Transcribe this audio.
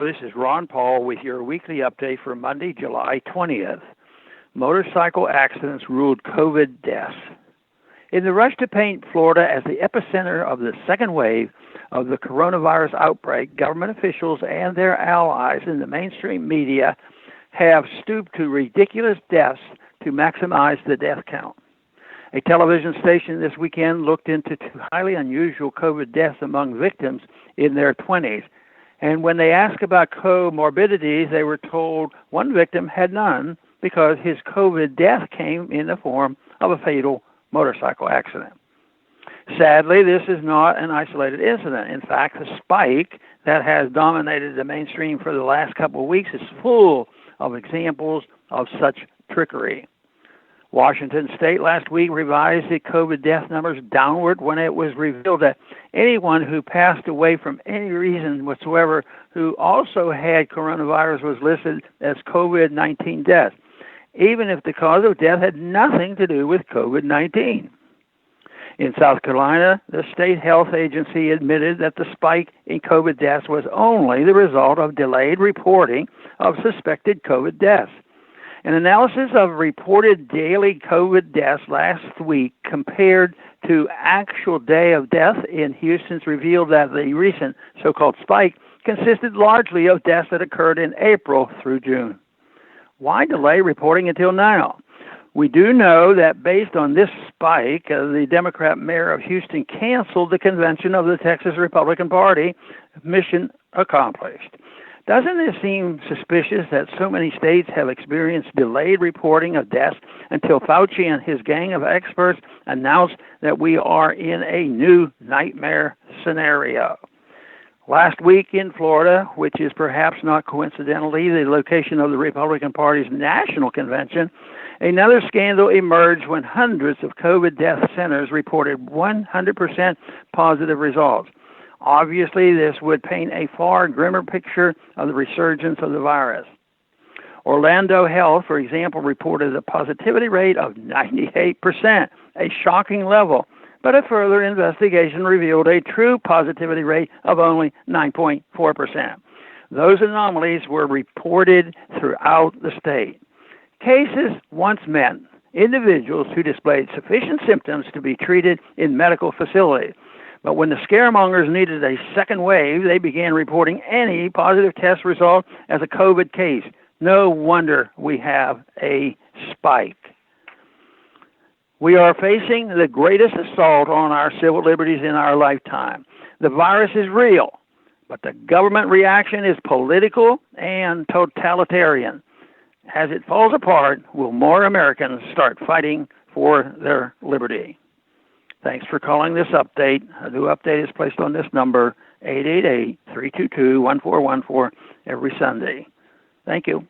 This is Ron Paul with your weekly update for Monday, July 20th. Motorcycle accidents ruled COVID deaths. In the rush to paint Florida as the epicenter of the second wave of the coronavirus outbreak, government officials and their allies in the mainstream media have stooped to ridiculous deaths to maximize the death count. A television station this weekend looked into two highly unusual COVID deaths among victims in their 20s. And when they asked about co-morbidities, they were told one victim had none because his COVID death came in the form of a fatal motorcycle accident. Sadly, this is not an isolated incident. In fact, the spike that has dominated the mainstream for the last couple of weeks is full of examples of such trickery. Washington State last week revised the COVID death numbers downward when it was revealed that anyone who passed away from any reason whatsoever who also had coronavirus was listed as COVID-19 death, even if the cause of death had nothing to do with COVID-19. In South Carolina, the state health agency admitted that the spike in COVID deaths was only the result of delayed reporting of suspected COVID deaths. An analysis of reported daily COVID deaths last week compared to actual day of death in Houston's revealed that the recent so-called spike consisted largely of deaths that occurred in April through June. Why delay reporting until now? We do know that based on this spike, the Democrat mayor of Houston canceled the convention of the Texas Republican Party. Mission accomplished. Doesn't it seem suspicious that so many states have experienced delayed reporting of deaths until Fauci and his gang of experts announced that we are in a new nightmare scenario? Last week in Florida, which is perhaps not coincidentally the location of the Republican Party's national convention, another scandal emerged when hundreds of COVID death centers reported 100% positive results. Obviously, this would paint a far grimmer picture of the resurgence of the virus. Orlando Health, for example, reported a positivity rate of 98%, a shocking level, but a further investigation revealed a true positivity rate of only 9.4%. Those anomalies were reported throughout the state. Cases once meant individuals who displayed sufficient symptoms to be treated in medical facilities. But when the scaremongers needed a second wave, they began reporting any positive test result as a COVID case. No wonder we have a spike. We are facing the greatest assault on our civil liberties in our lifetime. The virus is real, but the government reaction is political and totalitarian. As it falls apart, will more Americans start fighting for their liberty? Thanks for calling this update. A new update is placed on this number, 888-322-1414, every Sunday. Thank you.